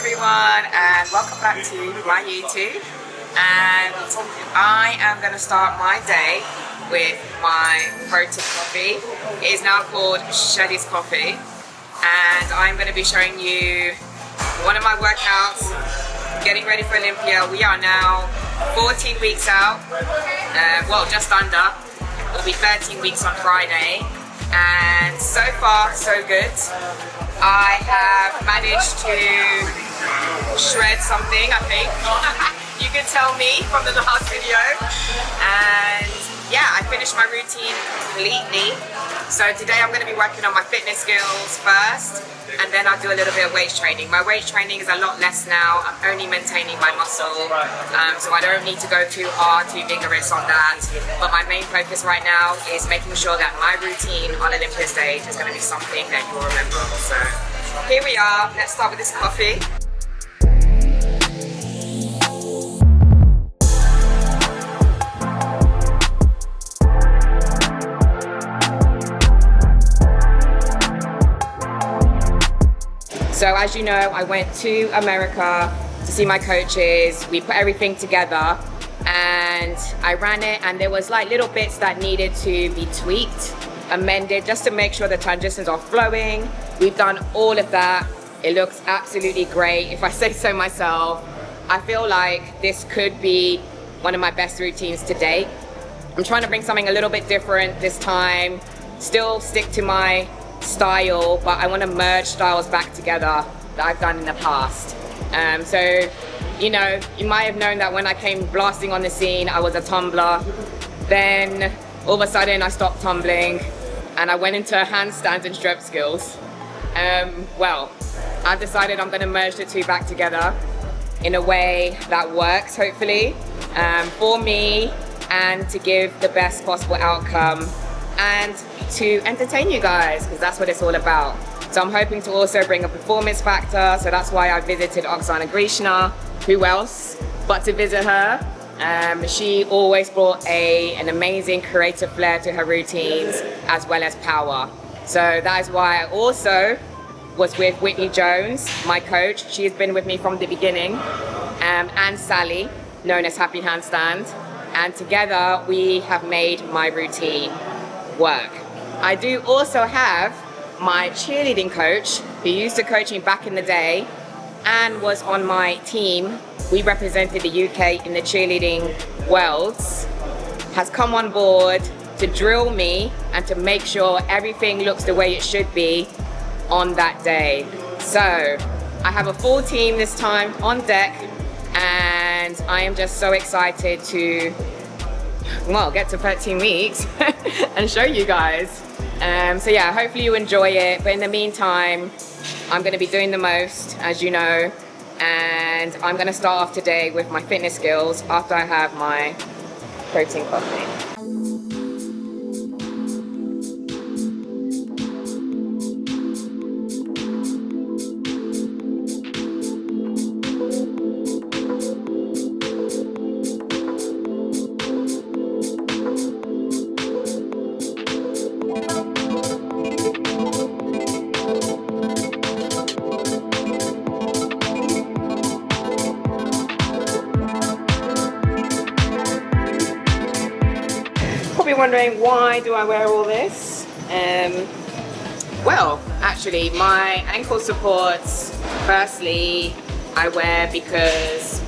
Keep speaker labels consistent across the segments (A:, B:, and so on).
A: everyone, and welcome back to my YouTube. And I am going to start my day with my protein coffee. It is now called Shelly's Coffee, and I'm going to be showing you one of my workouts, getting ready for Olympia. We are now 14 weeks out, well, just under. It'll be 13 weeks on Friday, and so far so good. I have managed to shred something, I think. You can tell me from the last video. And yeah, I finished my routine completely. So today I'm going to be working on my fitness skills first, and then I'll do a little bit of weight training. My weight training is a lot less now. I'm only maintaining my muscle, so I don't need to go too hard, too vigorous on that. But my main focus right now is making sure that my routine on Olympia stage is going to be something that you'll remember. So here we are. Let's start with this coffee. So as you know, I went to America to see my coaches. We put everything together and I ran it, and there was like little bits that needed to be tweaked, amended, just to make sure the transitions are flowing. We've done all of that. It looks absolutely great, if I say so myself. I feel like this could be one of my best routines to date. I'm trying to bring something a little bit different this time, still stick to my style, but I want to merge styles back together that I've done in the past. So, you know, you might have known that when I came blasting on the scene, I was a tumbler. Then all of a sudden I stopped tumbling and I went into handstands and strep skills. Well, I've decided I'm going to merge the two back together in a way that works, hopefully, for me, and to give the best possible outcome and to entertain you guys, because that's what it's all about. So I'm hoping to also bring a performance factor, so that's why I visited Oksana Grishna. Who else but to visit her? She always brought an amazing creative flair to her routines, as well as power. So that is why I also was with Whitney Jones, my coach. She has been with me from the beginning, and Sally, known as Happy Handstand. And together we have made my routine work. I do also have my cheerleading coach, who used to coach me back in the day and was on my team. We represented the UK in the cheerleading worlds, has come on board to drill me and to make sure everything looks the way it should be on that day. So I have a full team this time on deck, and I am just so excited to, well, get to 13 weeks and show you guys. So yeah, hopefully you enjoy it. But in the meantime, I'm going to be doing the most, as you know, and I'm going to start off today with my fitness skills after I have my protein coffee. Wondering why do I wear all this? Well, actually my ankle supports, firstly I wear because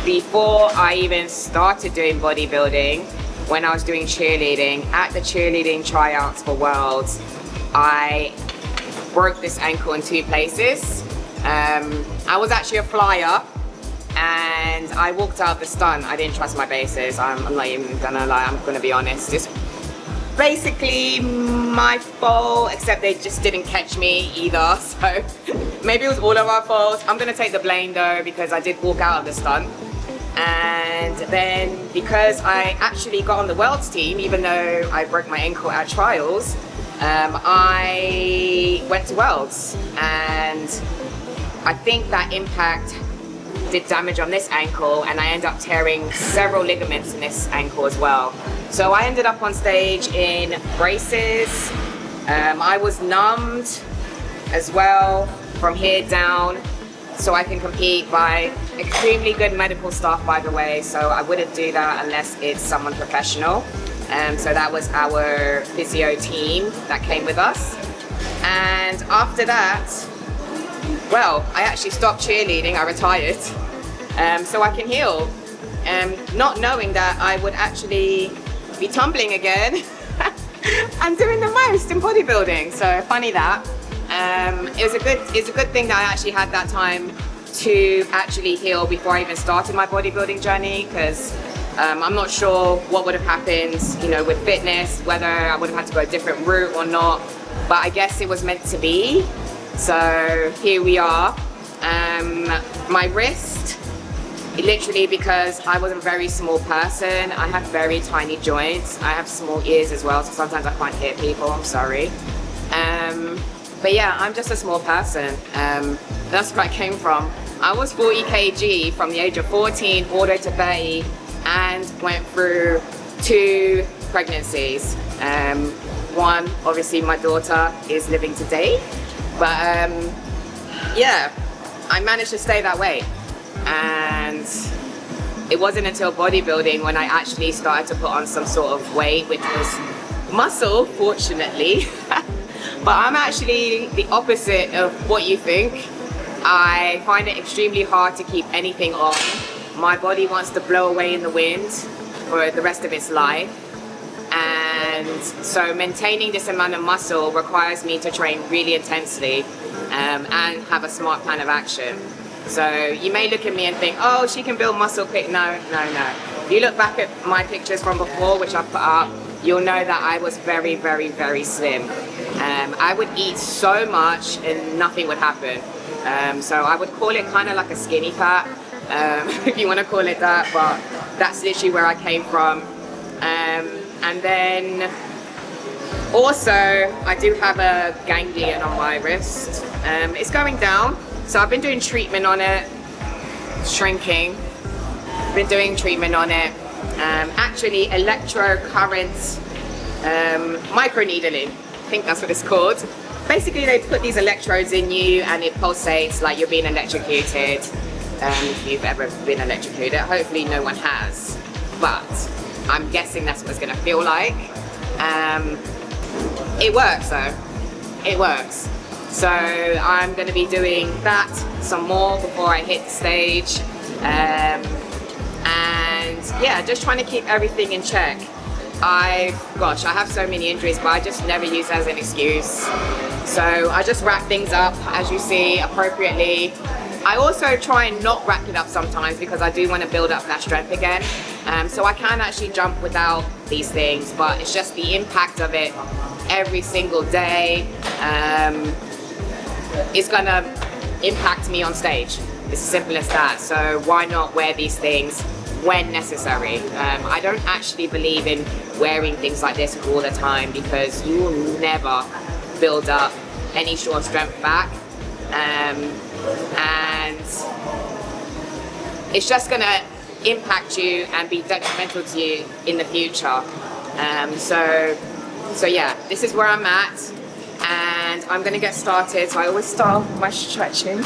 A: before I even started doing bodybuilding, when I was doing cheerleading, at the cheerleading tryouts for Worlds, I broke this ankle in two places. I was actually a flyer, and I walked out of the stunt. I didn't trust my bases. I'm not even gonna lie, I'm gonna be honest. It's basically my fault, except they just didn't catch me either. So maybe it was all of our faults. I'm gonna take the blame though, because I did walk out of the stunt. And then because I actually got on the Worlds team, even though I broke my ankle at trials, I went to Worlds, and I think that impact did damage on this ankle, and I ended up tearing several ligaments in this ankle as well. So I ended up on stage in braces. I was numbed as well from here down. so I can compete by extremely good medical staff, by the way, so I wouldn't do that unless it's someone professional. So that was our physio team that came with us. And after that, well, I actually stopped cheerleading, I retired, so I can heal. Not knowing that I would actually be tumbling again and doing the most in bodybuilding. So funny that. It's a good thing that I actually had that time to actually heal before I even started my bodybuilding journey, because I'm not sure what would have happened, you know, with fitness, whether I would have had to go a different route or not, but I guess it was meant to be. So here we are. My wrist, literally, because I was a very small person, I have very tiny joints. I have small ears as well, so sometimes I can't hear people, I'm sorry. But yeah, I'm just a small person. That's where I came from. I was 40 kg from the age of 14 all the way to 30 and went through 2 pregnancies. One, obviously my daughter is living today, but yeah, I managed to stay that way. And it wasn't until bodybuilding when I actually started to put on some sort of weight, which was muscle, fortunately. But I'm actually the opposite of what you think. I find it extremely hard to keep anything on. My body wants to blow away in the wind for the rest of its life. And so maintaining this amount of muscle requires me to train really intensely and have a smart plan of action. So you may look at me and think, oh, she can build muscle quick. No. If you look back at my pictures from before, which I put up, you'll know that I was very, very, very slim. I would eat so much and nothing would happen. So I would call it kind of like a skinny fat, if you want to call it that, but that's literally where I came from. And then also, I do have a ganglion on my wrist. It's going down, so I've been doing treatment on it, shrinking. Been doing treatment on it. Actually, electrocurrent microneedling. I think that's what it's called. Basically, they put these electrodes in you and it pulsates like you're being electrocuted. If you've ever been electrocuted, hopefully no one has, but I'm guessing that's what it's gonna feel like. It works though, it works. So I'm gonna be doing that some more before I hit the stage. And yeah, just trying to keep everything in check. I have so many injuries, but I just never use it as an excuse. So I just wrap things up, as you see, appropriately. I also try and not wrap it up sometimes because I do want to build up that strength again. So I can actually jump without these things, but it's just the impact of it every single day is gonna impact me on stage. It's as simple as that. So why not wear these things when necessary? I don't actually believe in wearing things like this all the time because you will never build up any sort of strength back. And it's just gonna impact you and be detrimental to you in the future. So yeah, this is where I'm at and I'm gonna get started. So I always start with my stretching.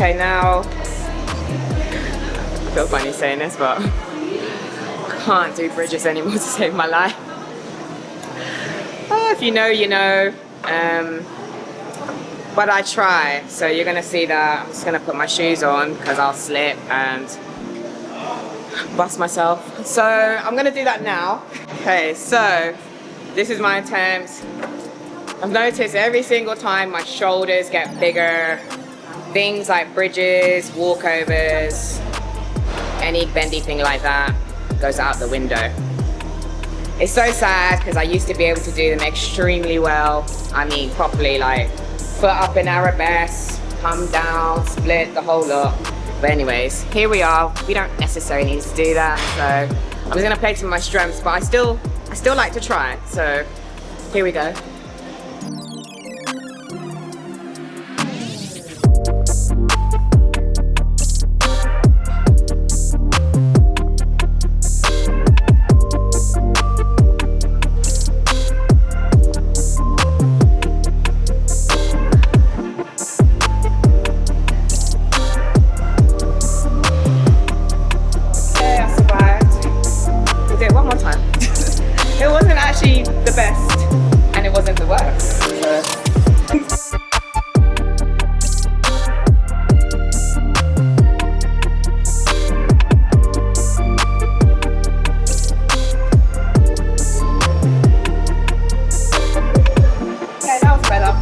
A: Okay, now, I feel funny saying this, but I can't do bridges anymore to save my life. Oh, if you know, you know. But I try, so you're gonna see that. I'm just gonna put my shoes on because I'll slip and bust myself. So I'm gonna do that now. Okay, so this is my attempt. I've noticed every single time my shoulders get bigger. Things like bridges, walkovers, any bendy thing like that goes out the window. It's so sad because I used to be able to do them extremely well. I mean, properly, like foot up in arabesque, come down, split, the whole lot. But anyways, here we are. We don't necessarily need to do that. So I'm just gonna play to my strengths, but I still like to try. So here we go. It wasn't actually the best, and it wasn't the worst. Okay, that was better.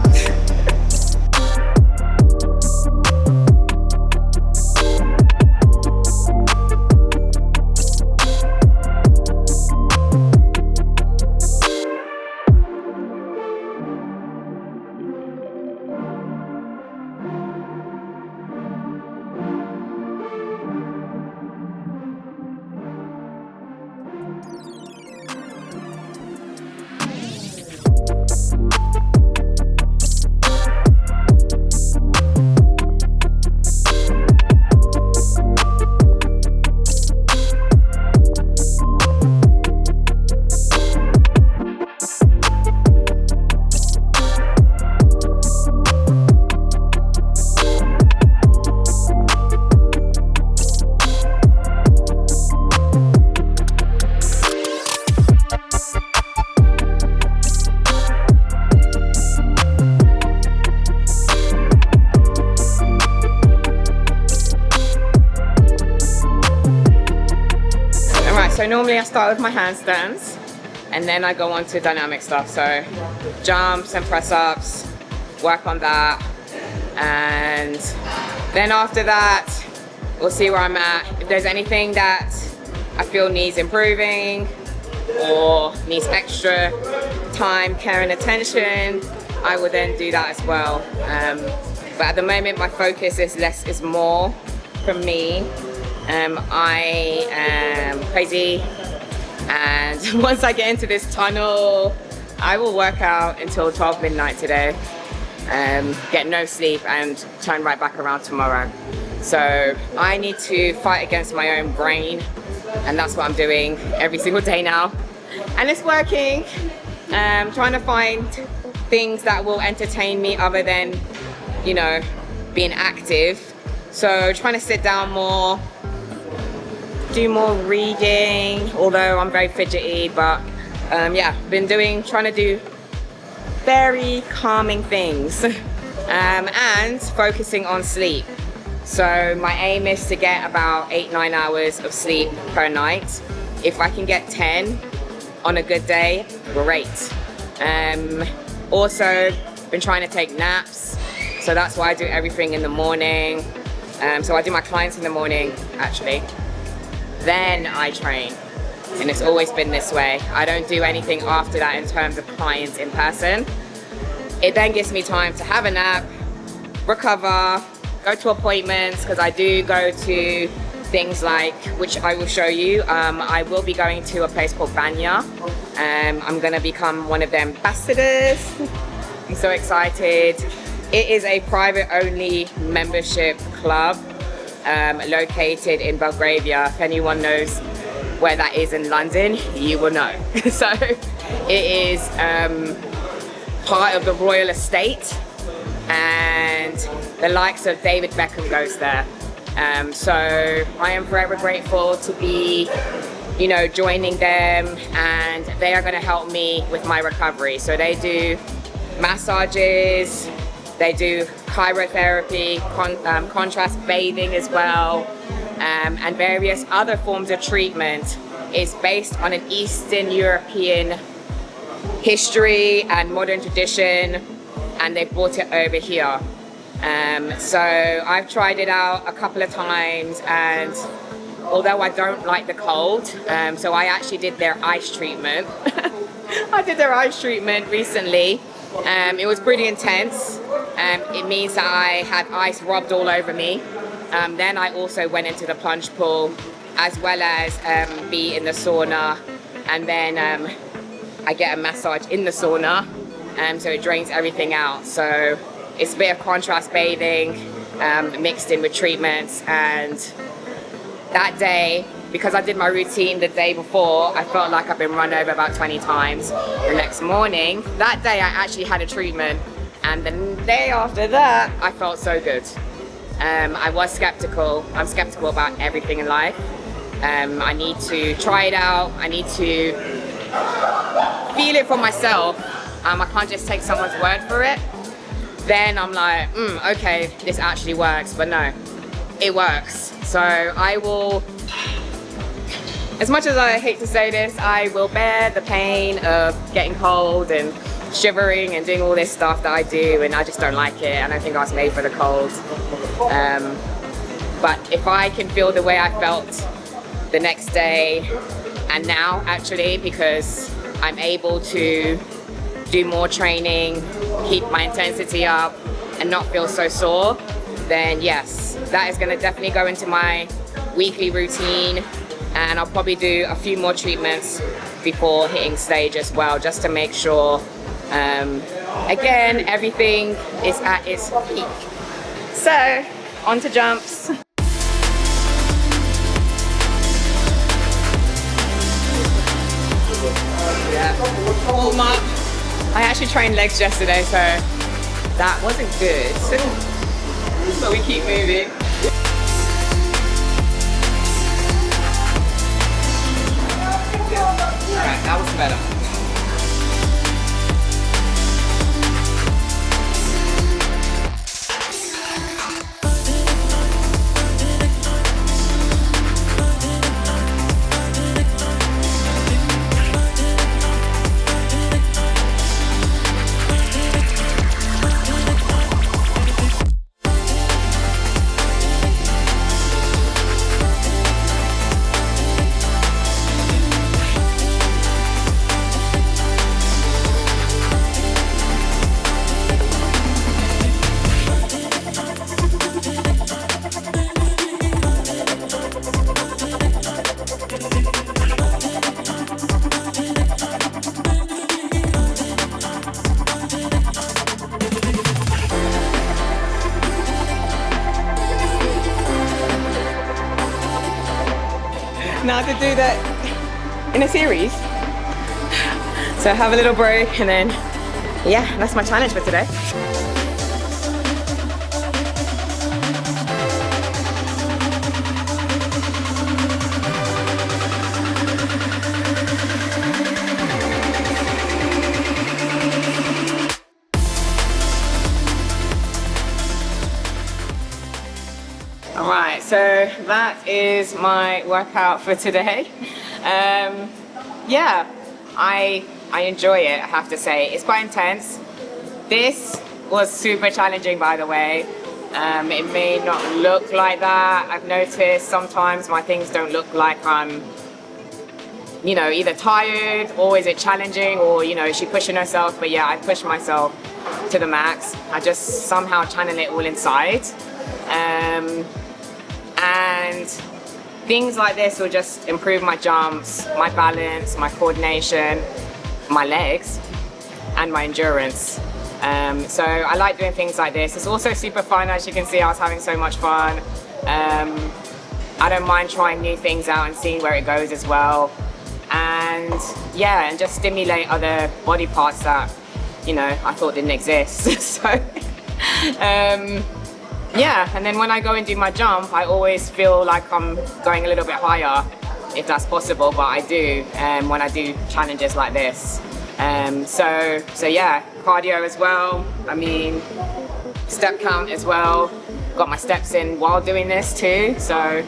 A: So normally I start with my handstands and then I go on to dynamic stuff. So jumps and press ups, work on that. And then after that, we'll see where I'm at. If there's anything that I feel needs improving or needs extra time, care and attention, I will then do that as well. But at the moment, my focus is less is more from me. I am crazy, and once I get into this tunnel, I will work out until 12 midnight today, get no sleep and turn right back around tomorrow. So I need to fight against my own brain, and that's what I'm doing every single day now. And it's working. Trying to find things that will entertain me other than, you know, being active. So trying to sit down more, do more reading, although I'm very fidgety, but yeah, been trying to do very calming things and focusing on sleep. So my aim is to get about 8-9 hours of sleep per night. If I can get 10 on a good day, great. Also been trying to take naps, so that's why I do everything in the morning. So I do my clients in the morning actually, then I train, and it's always been this way. I don't do anything after that in terms of clients in person. It then gives me time to have a nap, recover, go to appointments, because I do go to things like, which I will show you. I will be going to a place called Banya. I'm gonna become one of their ambassadors. I'm so excited. It is a private only membership club located in Belgravia. If anyone knows where that is in London, you will know. So it is part of the royal estate, and the likes of David Beckham goes there. So I am forever grateful to be, you know, joining them, and they are going to help me with my recovery. So they do massages, they do cryotherapy, contrast bathing as well, and various other forms of treatment. Is based on an Eastern European history and modern tradition, and they brought it over here. So I've tried it out a couple of times, and although I don't like the cold, so I actually did their ice treatment. I did their ice treatment recently. It was pretty intense. It means that I had ice rubbed all over me. Then I also went into the plunge pool, as well as be in the sauna, and then I get a massage in the sauna, so it drains everything out. So it's a bit of contrast bathing mixed in with treatments. And that day, because I did my routine the day before, I felt like I've been run over about 20 times. The next morning, that day I actually had a treatment, and the day after that, I felt so good. I was skeptical. I'm skeptical about everything in life. I need to try it out. I need to feel it for myself. I can't just take someone's word for it. Then I'm like, okay, this actually works. But no, it works. So I will, as much as I hate to say this, I will bear the pain of getting cold and shivering and doing all this stuff that I do, and I just don't like it. I don't think I was made for the cold. But if I can feel the way I felt the next day, and now actually, because I'm able to do more training, keep my intensity up, and not feel so sore, then yes, that is going to definitely go into my weekly routine, and I'll probably do a few more treatments before hitting stage as well, just to make sure, again, everything is at its peak. So, on to jumps. Warm up. I actually trained legs yesterday, so that wasn't good. So we keep moving. Alright, that was better. Now to do that in a series. So have a little break, and then, yeah, that's my challenge for today. Alright, so that is my workout for today. Yeah, I enjoy it, I have to say. It's quite intense. This was super challenging, by the way. It may not look like that. I've noticed sometimes my things don't look like I'm, either tired, or is it challenging, or, is she pushing herself? But yeah, I push myself to the max. I just somehow channel it all inside. And things like this will just improve my jumps, my balance, my coordination, my legs, and my endurance. So I like doing things like this. It's also super fun. As you can see, I was having so much fun. I don't mind trying new things out and seeing where it goes as well. And yeah, and just stimulate other body parts that, I thought didn't exist. So, yeah, and then when I go and do my jump, I always feel like I'm going a little bit higher, if that's possible, but I do when I do challenges like this. So yeah, cardio as well. I mean, step count as well. Got my steps in while doing this too, so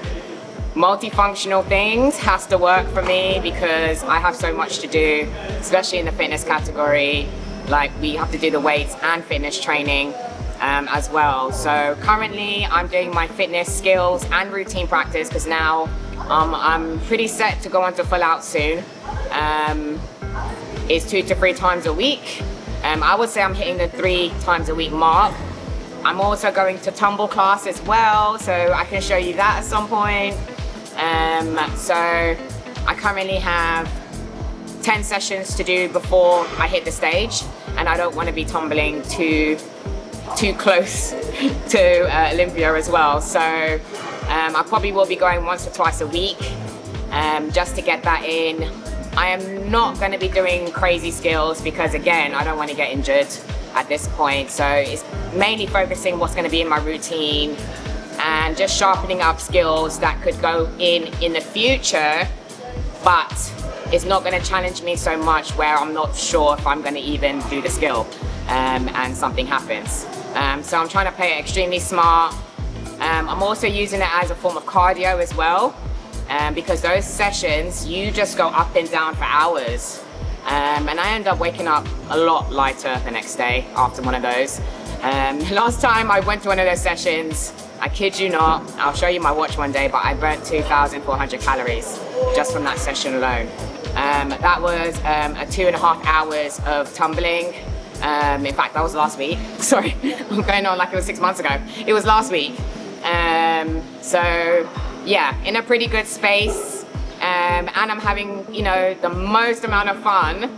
A: multifunctional things has to work for me because I have so much to do, especially in the fitness category. Like, we have to do the weights and fitness training as well. So currently I'm doing my fitness skills and routine practice because now I'm pretty set to go on to full out soon. It's 2 to 3 times a week. I would say I'm hitting the 3 times a week mark. I'm also going to tumble class as well, so I can show you that at some point. So I currently have 10 sessions to do before I hit the stage, and I don't want to be tumbling too close to Olympia as well. So I probably will be going once or twice a week just to get that in. I am not going to be doing crazy skills because, again, I don't want to get injured at this point. So it's mainly focusing what's going to be in my routine and just sharpening up skills that could go in the future, but it's not going to challenge me so much where I'm not sure if I'm going to even do the skill and something happens. So I'm trying to play it extremely smart. I'm also using it as a form of cardio as well, because those sessions, you just go up and down for hours. And I end up waking up a lot lighter the next day after one of those. Last time I went to one of those sessions, I kid you not, I'll show you my watch one day, but I burnt 2,400 calories just from that session alone. That was 2.5 hours of tumbling. In fact, that was last week. Sorry, I'm going on like it was 6 months ago. It was last week. So yeah, in a pretty good space. And I'm having, you know, the most amount of fun.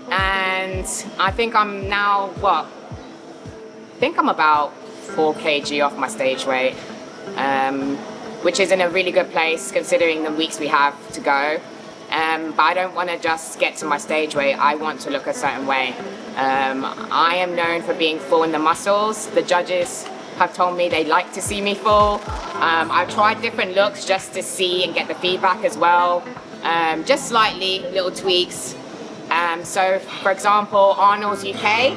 A: And I think I'm now, what? I think I'm about 4 kg off my stage weight, which is in a really good place considering the weeks we have to go. But I don't want to just get to my stage weight. I want to look a certain way. I am known for being full in the muscles. The judges have told me they like to see me full. I've tried different looks just to see and get the feedback as well. Just slightly, little tweaks. So for example, Arnold's UK,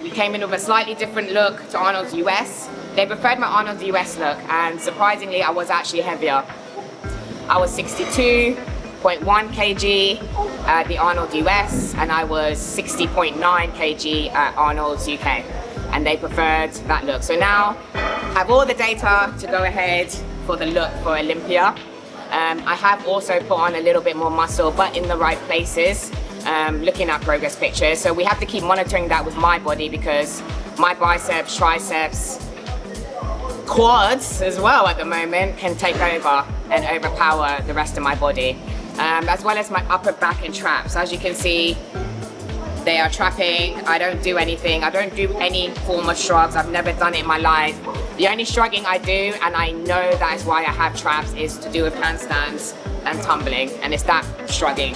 A: we came in with a slightly different look to Arnold's US. They preferred my Arnold's US look, and surprisingly, I was actually heavier. I was 62.1 kg at the Arnold US, and I was 60.9 kg at Arnold's UK, and they preferred that look. So now I have all the data to go ahead for the look for Olympia. I have also put on a little bit more muscle, but in the right places, looking at progress pictures. So we have to keep monitoring that with my body because my biceps, triceps, quads as well at the moment can take over and overpower the rest of my body, as well as my upper back and traps. As you can see, they are trapping. I don't do anything. I don't do any form of shrugs. I've never done it in my life. The only shrugging I do, and I know that is why I have traps, is to do with handstands and tumbling, and it's that shrugging,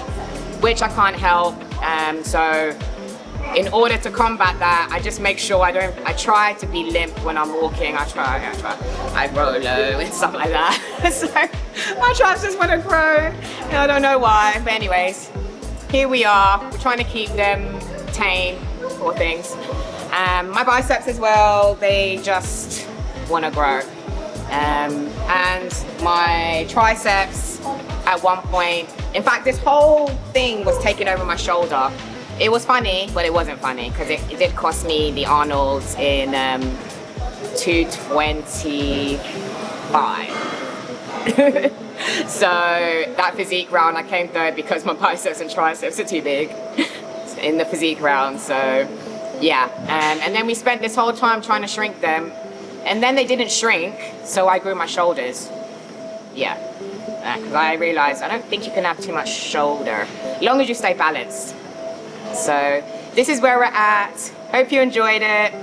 A: which I can't help. So in order to combat that, I just make sure I try to be limp when I'm walking. I roll low and stuff like that. So my traps just want to grow. And I don't know why, but anyways, here we are. We're trying to keep them tame, poor things. My biceps as well, they just want to grow. And my triceps at one point, in fact, this whole thing was taking over my shoulder. It was funny, but it wasn't funny because it did cost me the Arnold's in 225. So that physique round, I came third because my biceps and triceps are too big in the physique round. So yeah, and then we spent this whole time trying to shrink them, and then they didn't shrink, so I grew my shoulders. Yeah, because I realized I don't think you can have too much shoulder as long as you stay balanced. So this is where we're at. Hope you enjoyed it.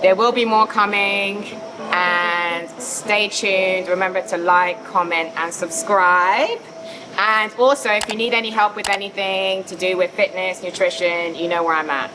A: There will be more coming, and stay tuned. Remember to like, comment, and subscribe. And also, if you need any help with anything to do with fitness, nutrition, you know where I'm at.